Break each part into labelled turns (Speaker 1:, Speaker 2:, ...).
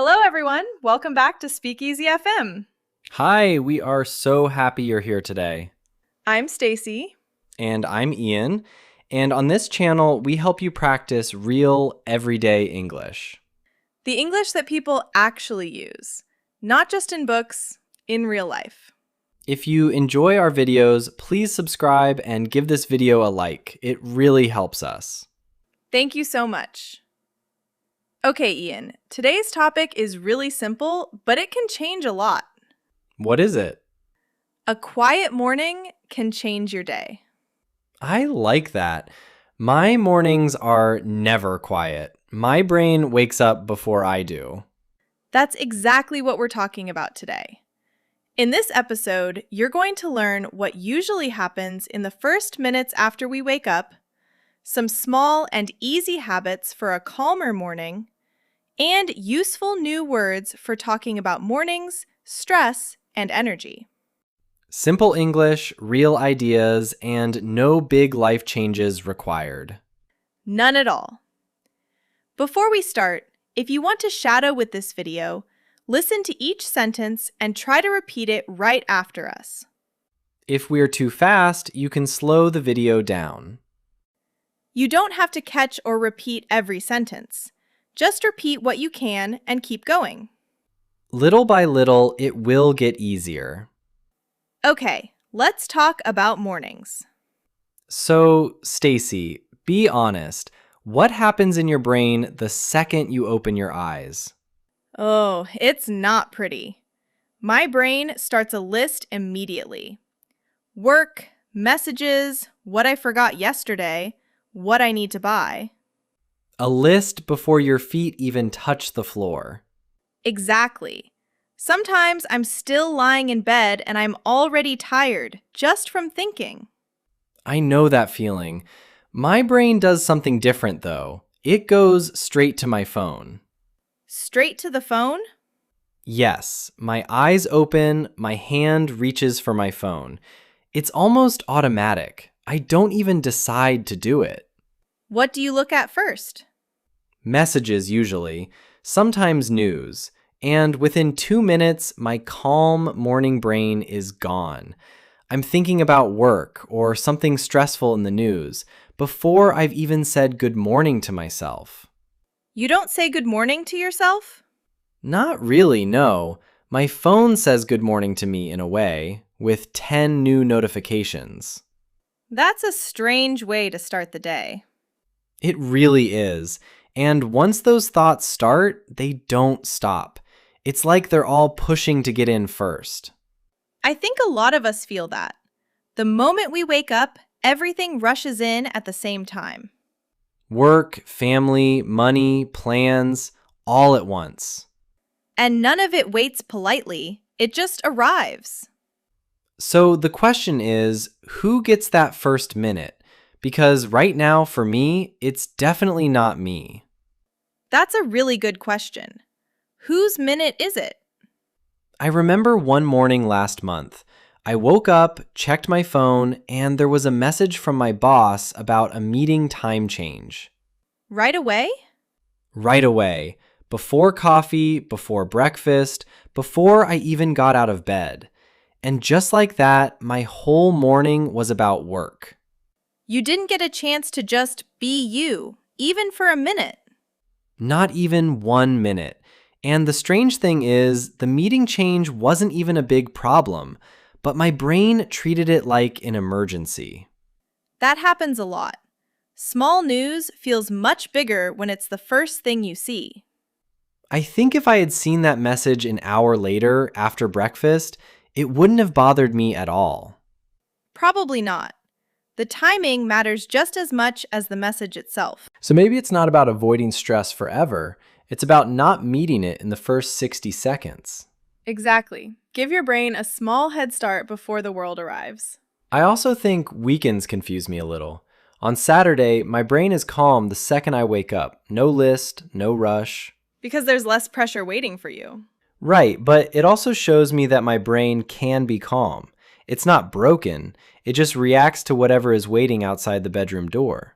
Speaker 1: Hello, everyone. Welcome back to Speakeasy FM.
Speaker 2: Hi, we are so happy you're here today.
Speaker 1: I'm Stacy.
Speaker 2: And I'm Ian. And on this channel, we help you practice real, everyday English.
Speaker 1: The English that people actually use, not just in books, in real life.
Speaker 2: If you enjoy our videos, please subscribe and give this video a like. It really helps us.
Speaker 1: Thank you so much. Okay, Ian, today's topic is really simple, but it can change a lot.
Speaker 2: What is it?
Speaker 1: A quiet morning can change your day.
Speaker 2: I like that. My mornings are never quiet. My brain wakes up before I do.
Speaker 1: That's exactly what we're talking about today. In this episode, you're going to learn what usually happens in the first minutes after we wake up, some small and easy habits for a calmer morning, and useful new words for talking about mornings, stress, and energy.
Speaker 2: Simple English, real ideas, and no big life changes required.
Speaker 1: None at all. Before we start, if you want to shadow with this video, listen to each sentence and try to repeat it right after us.
Speaker 2: If we're too fast, you can slow the video down.
Speaker 1: You don't have to catch or repeat every sentence. Just repeat what you can and keep going.
Speaker 2: Little by little, it will get easier.
Speaker 1: Okay, let's talk about mornings.
Speaker 2: So, Stacy, be honest. What happens in your brain the second you open your eyes?
Speaker 1: Oh, it's not pretty. My brain starts a list immediately. Work, messages, what I forgot yesterday, what I need to buy.
Speaker 2: A list before your feet even touch the floor.
Speaker 1: Exactly. Sometimes I'm still lying in bed and I'm already tired just from thinking.
Speaker 2: I know that feeling. My brain does something different, though. It goes straight to my phone.
Speaker 1: Straight to the phone?
Speaker 2: Yes, my eyes open, my hand reaches for my phone. It's almost automatic. I don't even decide to do it.
Speaker 1: What do you look at first?
Speaker 2: Messages usually, sometimes news, and within 2 minutes, my calm morning brain is gone. I'm thinking about work or something stressful in the news before I've even said good morning to myself.
Speaker 1: You don't say good morning to yourself?
Speaker 2: Not really, no. My phone says good morning to me in a way, with 10 new notifications.
Speaker 1: That's a strange way to start the day.
Speaker 2: It really is. And once those thoughts start, they don't stop. It's like they're all pushing to get in first.
Speaker 1: I think a lot of us feel that. The moment we wake up, everything rushes in at the same time.
Speaker 2: Work, family, money, plans, all at once.
Speaker 1: And none of it waits politely. It just arrives.
Speaker 2: So the question is, who gets that first minute? Because right now, for me, it's definitely not me.
Speaker 1: That's a really good question. Whose minute is it?
Speaker 2: I remember one morning last month. I woke up, checked my phone, and there was a message from my boss about a meeting time change.
Speaker 1: Right away?
Speaker 2: Right away. Before coffee, before breakfast, before I even got out of bed. And just like that, my whole morning was about work.
Speaker 1: You didn't get a chance to just be you, even for a minute.
Speaker 2: Not even 1 minute. And the strange thing is, the meeting change wasn't even a big problem, but my brain treated it like an emergency.
Speaker 1: That happens a lot. Small news feels much bigger when it's the first thing you see.
Speaker 2: I think if I had seen that message an hour later, after breakfast, it wouldn't have bothered me at all.
Speaker 1: Probably not. The timing matters just as much as the message itself.
Speaker 2: So maybe it's not about avoiding stress forever. It's about not meeting it in the first 60 seconds.
Speaker 1: Exactly. Give your brain a small head start before the world arrives.
Speaker 2: I also think weekends confuse me a little. On Saturday, my brain is calm the second I wake up. No list, no rush.
Speaker 1: Because there's less pressure waiting for you.
Speaker 2: Right, but it also shows me that my brain can be calm. It's not broken. It just reacts to whatever is waiting outside the bedroom door.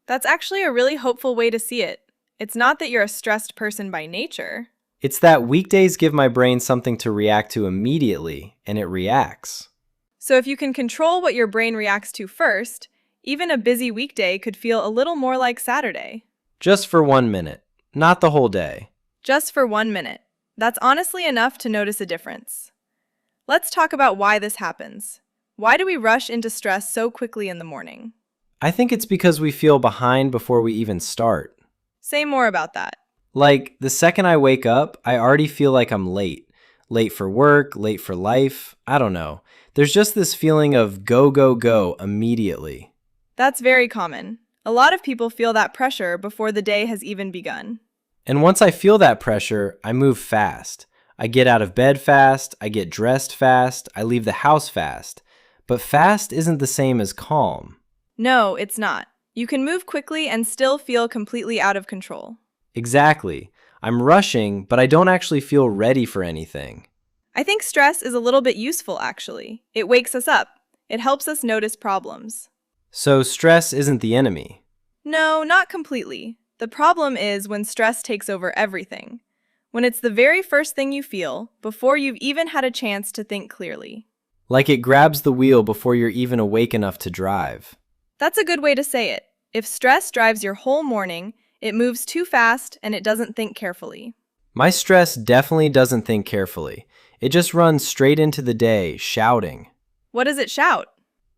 Speaker 1: That's actually a really hopeful way to see it. It's not that you're a stressed person by nature.
Speaker 2: It's that weekdays give my brain something to react to immediately, and it reacts.
Speaker 1: So if you can control what your brain reacts to first, even a busy weekday could feel a little more like Saturday.
Speaker 2: Just for 1 minute, not the whole day.
Speaker 1: Just for 1 minute. That's honestly enough to notice a difference. Let's talk about why this happens. Why do we rush into stress so quickly in the morning?
Speaker 2: I think it's because we feel behind before we even start.
Speaker 1: Say more about that.
Speaker 2: Like, the second I wake up, I already feel like I'm late. Late for work, late for life, I don't know. There's just this feeling of go, go, go immediately.
Speaker 1: That's very common. A lot of people feel that pressure before the day has even begun.
Speaker 2: And once I feel that pressure, I move fast. I get out of bed fast, I get dressed fast, I leave the house fast. But fast isn't the same as calm.
Speaker 1: No, it's not. You can move quickly and still feel completely out of control.
Speaker 2: Exactly. I'm rushing, but I don't actually feel ready for anything.
Speaker 1: I think stress is a little bit useful, actually. It wakes us up. It helps us notice problems.
Speaker 2: So stress isn't the enemy.
Speaker 1: No, not completely. The problem is when stress takes over everything. When it's the very first thing you feel, before you've even had a chance to think clearly.
Speaker 2: Like it grabs the wheel before you're even awake enough to drive.
Speaker 1: That's a good way to say it. If stress drives your whole morning, it moves too fast and it doesn't think carefully.
Speaker 2: My stress definitely doesn't think carefully. It just runs straight into the day, shouting.
Speaker 1: What does it shout?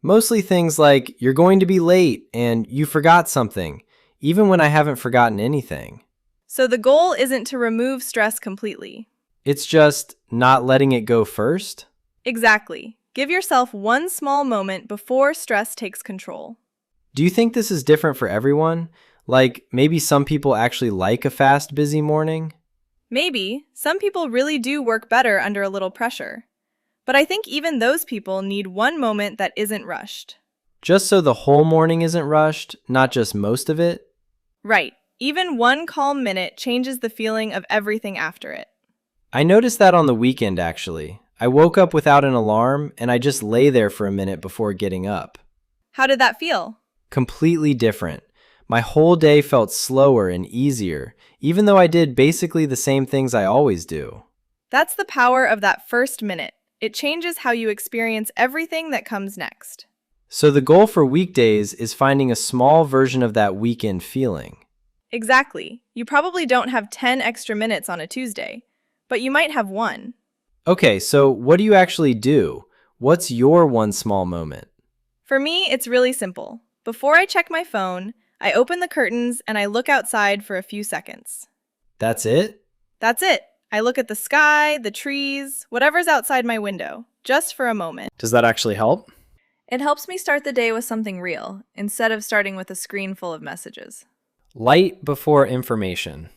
Speaker 2: Mostly things like, you're going to be late and you forgot something, even when I haven't forgotten anything.
Speaker 1: So the goal isn't to remove stress completely.
Speaker 2: It's just not letting it go first?
Speaker 1: Exactly. Give yourself one small moment before stress takes control.
Speaker 2: Do you think this is different for everyone? Like, maybe some people actually like a fast, busy morning?
Speaker 1: Maybe. Some people really do work better under a little pressure. But I think even those people need one moment that isn't rushed.
Speaker 2: Just so the whole morning isn't rushed, not just most of it?
Speaker 1: Right. Even one calm minute changes the feeling of everything after it.
Speaker 2: I noticed that on the weekend, actually. I woke up without an alarm, and I just lay there for a minute before getting up.
Speaker 1: How did that feel?
Speaker 2: Completely different. My whole day felt slower and easier, even though I did basically the same things I always do.
Speaker 1: That's the power of that first minute. It changes how you experience everything that comes next.
Speaker 2: So the goal for weekdays is finding a small version of that weekend feeling.
Speaker 1: Exactly. You probably don't have 10 extra minutes on a Tuesday, but you might have one.
Speaker 2: Okay, so what do you actually do? What's your one small moment?
Speaker 1: For me, it's really simple. Before I check my phone, I open the curtains and I look outside for a few seconds.
Speaker 2: That's it?
Speaker 1: That's it. I look at the sky, the trees, whatever's outside my window, just for a moment.
Speaker 2: Does that actually help?
Speaker 1: It helps me start the day with something real, instead of starting with a screen full of messages.
Speaker 2: Light before information.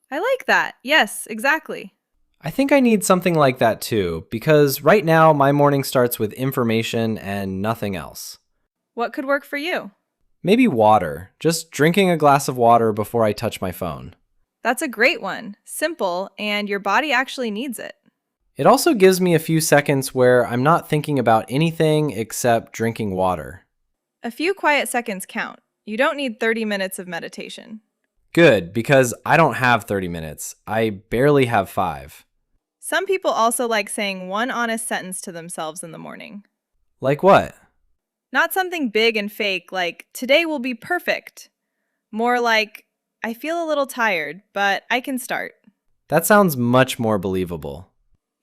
Speaker 1: I like that. Yes, exactly.
Speaker 2: I think I need something like that too, because right now my morning starts with information and nothing else.
Speaker 1: What could work for you?
Speaker 2: Maybe water. Just drinking a glass of water before I touch my phone.
Speaker 1: That's a great one. Simple, and your body actually needs it.
Speaker 2: It also gives me a few seconds where I'm not thinking about anything except drinking water.
Speaker 1: A few quiet seconds count. You don't need 30 minutes of meditation.
Speaker 2: Good, because I don't have 30 minutes. I barely have 5.
Speaker 1: Some people also like saying one honest sentence to themselves in the morning.
Speaker 2: Like what?
Speaker 1: Not something big and fake like, today will be perfect. More like, I feel a little tired, but I can start.
Speaker 2: That sounds much more believable.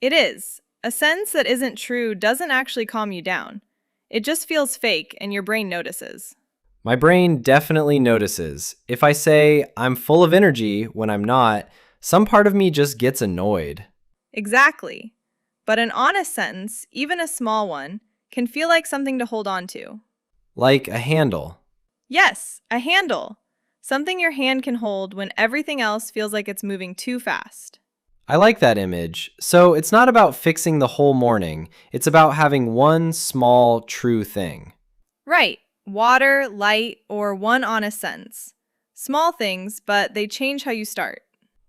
Speaker 1: It is. A sentence that isn't true doesn't actually calm you down. It just feels fake and your brain notices.
Speaker 2: My brain definitely notices. If I say I'm full of energy when I'm not, some part of me just gets annoyed.
Speaker 1: Exactly. But an honest sentence, even a small one, can feel like something to hold on to.
Speaker 2: Like a handle.
Speaker 1: Yes, a handle. Something your hand can hold when everything else feels like it's moving too fast.
Speaker 2: I like that image. So it's not about fixing the whole morning. It's about having one small, true thing.
Speaker 1: Right. Water, light, or one honest sentence. Small things, but they change how you start.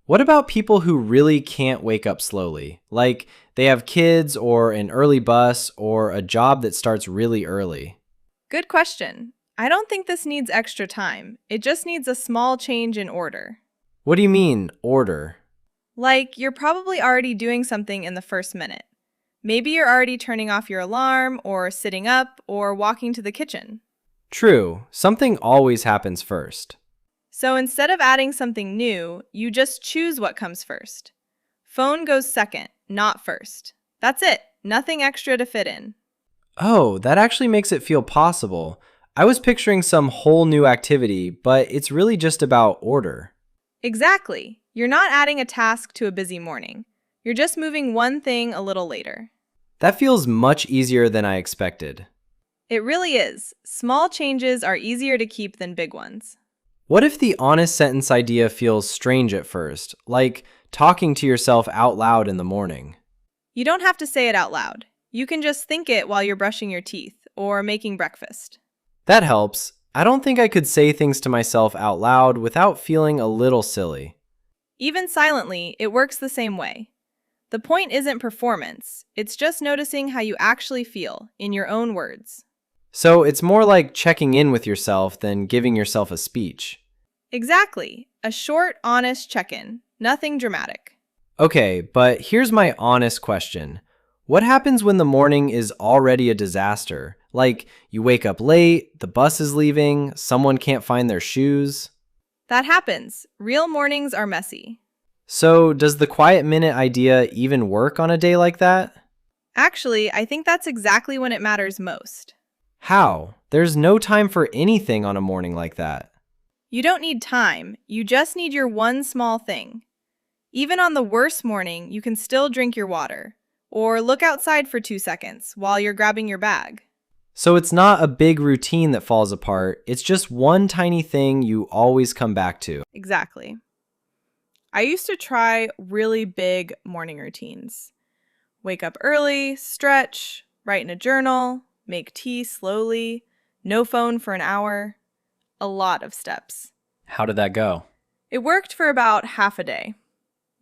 Speaker 2: What about people who really can't wake up slowly? Like they have kids or an early bus or a job that starts really early.
Speaker 1: Good question. I don't think this needs extra time. It just needs a small change in order.
Speaker 2: What do you mean, order?
Speaker 1: Like you're probably already doing something in the first minute. Maybe you're already turning off your alarm, or sitting up, or walking to the kitchen.
Speaker 2: True, something always happens first.
Speaker 1: So instead of adding something new, you just choose what comes first. Phone goes second, not first. That's it, nothing extra to fit in.
Speaker 2: Oh, that actually makes it feel possible. I was picturing some whole new activity, but it's really just about order.
Speaker 1: Exactly. You're not adding a task to a busy morning. You're just moving one thing a little later.
Speaker 2: That feels much easier than I expected.
Speaker 1: It really is. Small changes are easier to keep than big ones.
Speaker 2: What if the honest sentence idea feels strange at first, like talking to yourself out loud in the morning?
Speaker 1: You don't have to say it out loud. You can just think it while you're brushing your teeth or making breakfast.
Speaker 2: That helps. I don't think I could say things to myself out loud without feeling a little silly.
Speaker 1: Even silently, it works the same way. The point isn't performance, it's just noticing how you actually feel in your own words.
Speaker 2: So it's more like checking in with yourself than giving yourself a speech.
Speaker 1: Exactly. A short, honest check-in. Nothing dramatic.
Speaker 2: Okay, but here's my honest question. What happens when the morning is already a disaster? Like, you wake up late, the bus is leaving, someone can't find their shoes.
Speaker 1: That happens. Real mornings are messy.
Speaker 2: So, does the quiet minute idea even work on a day like that?
Speaker 1: Actually, I think that's exactly when it matters most.
Speaker 2: How? There's no time for anything on a morning like that.
Speaker 1: You don't need time, you just need your one small thing. Even on the worst morning, you can still drink your water, or look outside for 2 seconds while you're grabbing your bag.
Speaker 2: So, it's not a big routine that falls apart, it's just one tiny thing you always come back to.
Speaker 1: Exactly. I used to try really big morning routines. Wake up early, stretch, write in a journal, make tea slowly, no phone for an hour. A lot of steps.
Speaker 2: How did that go?
Speaker 1: It worked for about half a day.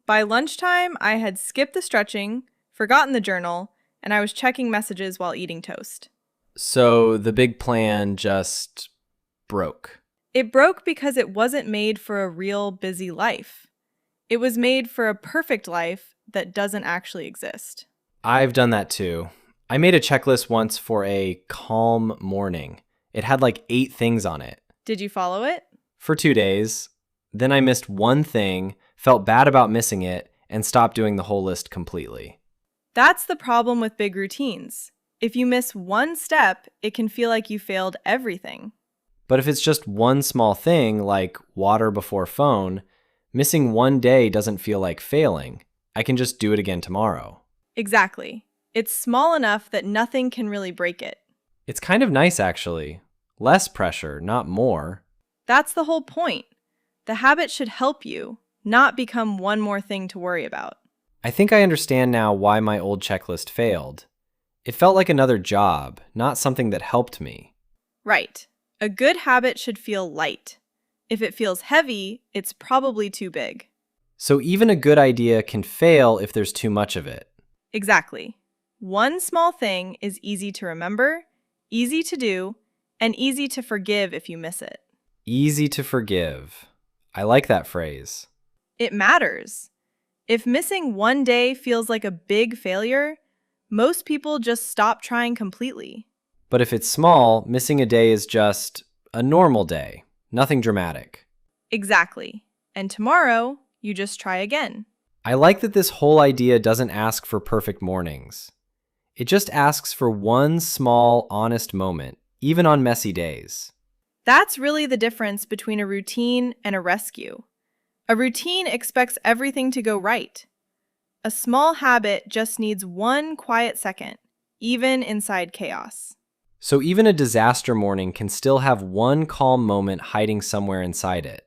Speaker 1: By lunchtime, I had skipped the stretching, forgotten the journal, and I was checking messages while eating toast.
Speaker 2: So, the big plan just broke.
Speaker 1: It broke because it wasn't made for a real busy life. It was made for a perfect life that doesn't actually exist.
Speaker 2: I've done that too. I made a checklist once for a calm morning. It had like 8 things on it.
Speaker 1: Did you follow it?
Speaker 2: For 2 days. Then I missed one thing, felt bad about missing it, and stopped doing the whole list completely.
Speaker 1: That's the problem with big routines. If you miss one step, it can feel like you failed everything.
Speaker 2: But if it's just one small thing, like water before phone, missing one day doesn't feel like failing. I can just do it again tomorrow.
Speaker 1: Exactly. It's small enough that nothing can really break it.
Speaker 2: It's kind of nice, actually. Less pressure, not more.
Speaker 1: That's the whole point. The habit should help you, not become one more thing to worry about.
Speaker 2: I think I understand now why my old checklist failed. It felt like another job, not something that helped me.
Speaker 1: Right. A good habit should feel light. If it feels heavy, it's probably too big.
Speaker 2: So even a good idea can fail if there's too much of it.
Speaker 1: Exactly. One small thing is easy to remember, easy to do, and easy to forgive if you miss it.
Speaker 2: Easy to forgive. I like that phrase.
Speaker 1: It matters. If missing one day feels like a big failure, most people just stop trying completely.
Speaker 2: But if it's small, missing a day is just a normal day. Nothing dramatic.
Speaker 1: Exactly. And tomorrow, you just try again.
Speaker 2: I like that this whole idea doesn't ask for perfect mornings. It just asks for one small, honest moment, even on messy days.
Speaker 1: That's really the difference between a routine and a rescue. A routine expects everything to go right. A small habit just needs one quiet second, even inside chaos.
Speaker 2: So even a disaster morning can still have one calm moment hiding somewhere inside it.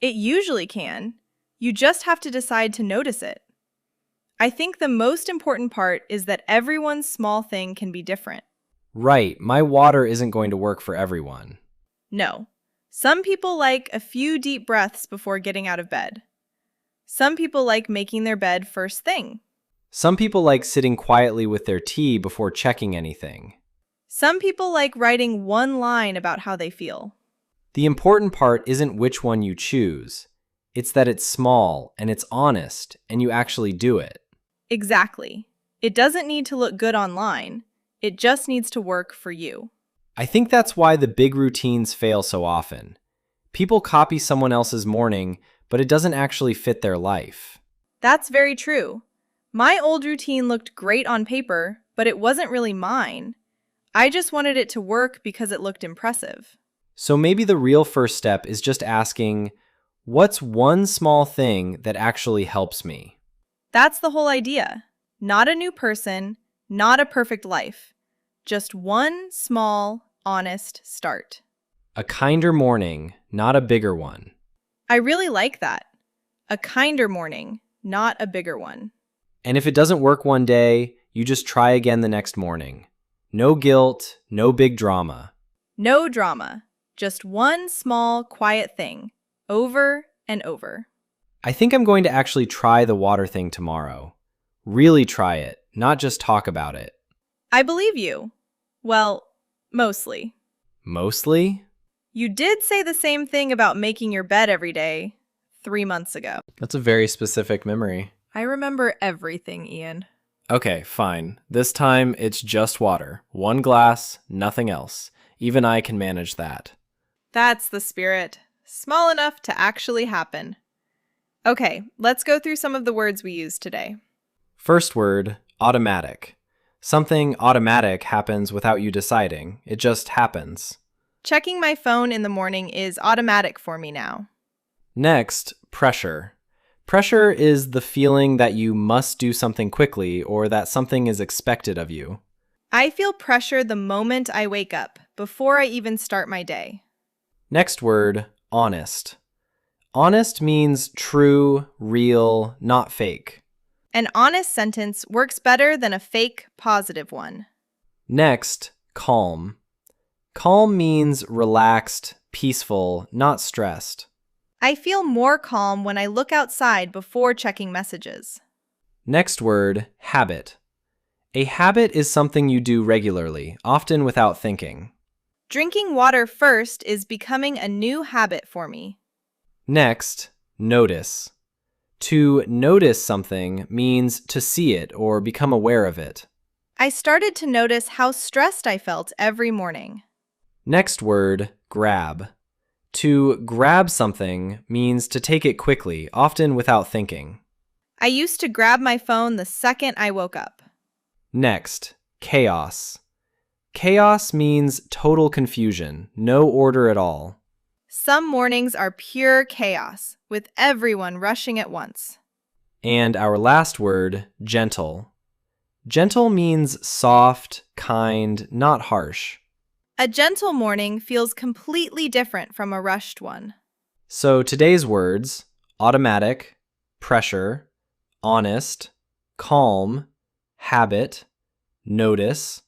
Speaker 1: It usually can. You just have to decide to notice it. I think the most important part is that everyone's small thing can be different.
Speaker 2: Right, my water isn't going to work for everyone.
Speaker 1: No. Some people like a few deep breaths before getting out of bed. Some people like making their bed first thing.
Speaker 2: Some people like sitting quietly with their tea before checking anything.
Speaker 1: Some people like writing one line about how they feel.
Speaker 2: The important part isn't which one you choose. It's that it's small and it's honest and you actually do it.
Speaker 1: Exactly. It doesn't need to look good online. It just needs to work for you.
Speaker 2: I think that's why the big routines fail so often. People copy someone else's morning, but it doesn't actually fit their life.
Speaker 1: That's very true. My old routine looked great on paper, but it wasn't really mine. I just wanted it to work because it looked impressive.
Speaker 2: So maybe the real first step is just asking, what's one small thing that actually helps me?
Speaker 1: That's the whole idea. Not a new person, not a perfect life. Just one small, honest start.
Speaker 2: A kinder morning, not a bigger one.
Speaker 1: I really like that. A kinder morning, not a bigger one.
Speaker 2: And if it doesn't work one day, you just try again the next morning. No guilt, no big drama.
Speaker 1: No drama. Just one small, quiet thing. Over and over.
Speaker 2: I think I'm going to actually try the water thing tomorrow. Really try it, not just talk about it.
Speaker 1: I believe you. Well, mostly.
Speaker 2: Mostly?
Speaker 1: You did say the same thing about making your bed every day 3 months ago.
Speaker 2: That's a very specific memory.
Speaker 1: I remember everything, Ian.
Speaker 2: Okay, fine. This time it's just water. 1 glass, nothing else. Even I can manage that.
Speaker 1: That's the spirit. Small enough to actually happen. Okay, let's go through some of the words we used today.
Speaker 2: First word, automatic. Something automatic happens without you deciding. It just happens.
Speaker 1: Checking my phone in the morning is automatic for me now.
Speaker 2: Next, pressure. Pressure is the feeling that you must do something quickly or that something is expected of you.
Speaker 1: I feel pressure the moment I wake up, before I even start my day.
Speaker 2: Next word, honest. Honest means true, real, not fake.
Speaker 1: An honest sentence works better than a fake, positive one.
Speaker 2: Next, calm. Calm means relaxed, peaceful, not stressed.
Speaker 1: I feel more calm when I look outside before checking messages.
Speaker 2: Next word, habit. A habit is something you do regularly, often without thinking.
Speaker 1: Drinking water first is becoming a new habit for me.
Speaker 2: Next, notice. To notice something means to see it or become aware of it.
Speaker 1: I started to notice how stressed I felt every morning.
Speaker 2: Next word, grab. To grab something means to take it quickly, often without thinking.
Speaker 1: I used to grab my phone the second I woke up.
Speaker 2: Next, chaos. Chaos means total confusion, no order at all.
Speaker 1: Some mornings are pure chaos, with everyone rushing at once.
Speaker 2: And our last word, gentle. Gentle means soft, kind, not harsh.
Speaker 1: A gentle morning feels completely different from a rushed one.
Speaker 2: So today's words, automatic, pressure, honest, calm, habit, notice,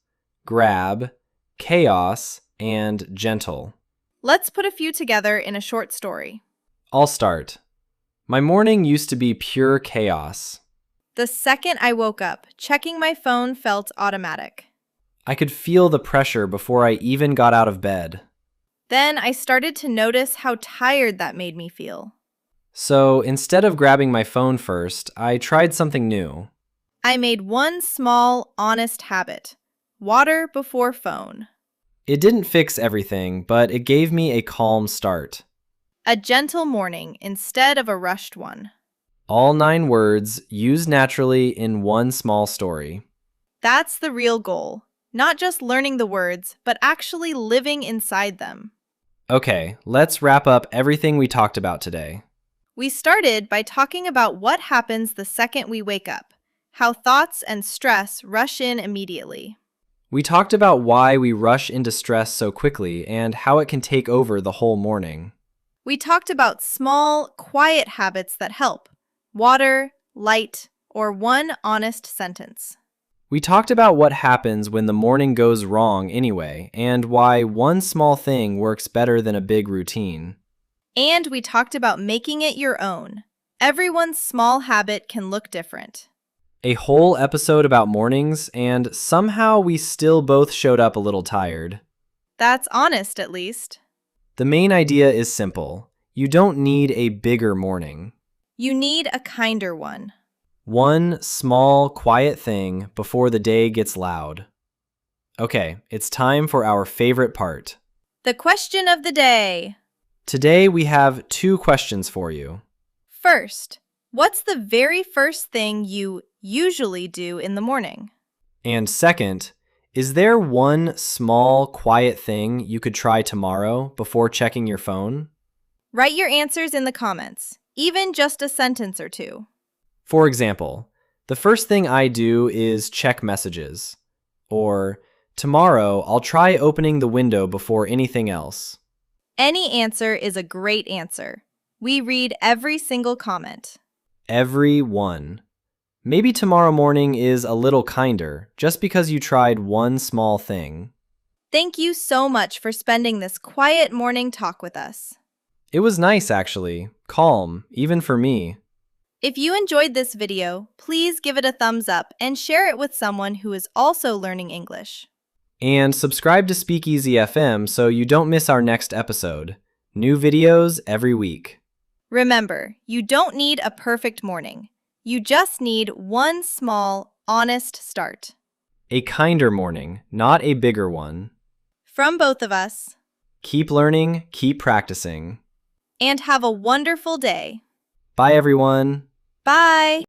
Speaker 2: grab, chaos, and gentle.
Speaker 1: Let's put a few together in a short story.
Speaker 2: I'll start. My morning used to be pure chaos.
Speaker 1: The second I woke up, checking my phone felt automatic.
Speaker 2: I could feel the pressure before I even got out of bed.
Speaker 1: Then I started to notice how tired that made me feel.
Speaker 2: So instead of grabbing my phone first, I tried something new.
Speaker 1: I made one small, honest habit. Water before phone.
Speaker 2: It didn't fix everything, but it gave me a calm start.
Speaker 1: A gentle morning instead of a rushed one.
Speaker 2: All 9 words used naturally in one small story.
Speaker 1: That's the real goal. Not just learning the words, but actually living inside them.
Speaker 2: Okay, let's wrap up everything we talked about today.
Speaker 1: We started by talking about what happens the second we wake up, how thoughts and stress rush in immediately.
Speaker 2: We talked about why we rush into stress so quickly and how it can take over the whole morning.
Speaker 1: We talked about small, quiet habits that help. Water, light, or one honest sentence.
Speaker 2: We talked about what happens when the morning goes wrong anyway, and why one small thing works better than a big routine.
Speaker 1: And we talked about making it your own. Everyone's small habit can look different.
Speaker 2: A whole episode about mornings, and somehow we still both showed up a little tired.
Speaker 1: That's honest, at least.
Speaker 2: The main idea is simple. You don't need a bigger morning.
Speaker 1: You need a kinder one.
Speaker 2: One small, quiet thing before the day gets loud. Okay, it's time for our favorite part.
Speaker 1: The question of the day.
Speaker 2: Today we have 2 questions for you.
Speaker 1: First, what's the very first thing you usually do in the morning?
Speaker 2: And second, is there one small, quiet thing you could try tomorrow before checking your phone?
Speaker 1: Write your answers in the comments, even just a sentence or two.
Speaker 2: For example, the first thing I do is check messages. Or, tomorrow I'll try opening the window before anything else.
Speaker 1: Any answer is a great answer. We read every single comment.
Speaker 2: Every one. Maybe tomorrow morning is a little kinder just because you tried one small thing.
Speaker 1: Thank you so much for spending this quiet morning talk with us.
Speaker 2: It was nice, actually. Calm, even for me.
Speaker 1: If you enjoyed this video, please give it a thumbs up and share it with someone who is also learning English.
Speaker 2: And subscribe to Speakeasy FM so you don't miss our next episode. New videos every week.
Speaker 1: Remember, you don't need a perfect morning. You just need one small, honest start.
Speaker 2: A kinder morning, not a bigger one.
Speaker 1: From both of us.
Speaker 2: Keep learning, keep practicing.
Speaker 1: And have a wonderful day.
Speaker 2: Bye, everyone.
Speaker 1: Bye.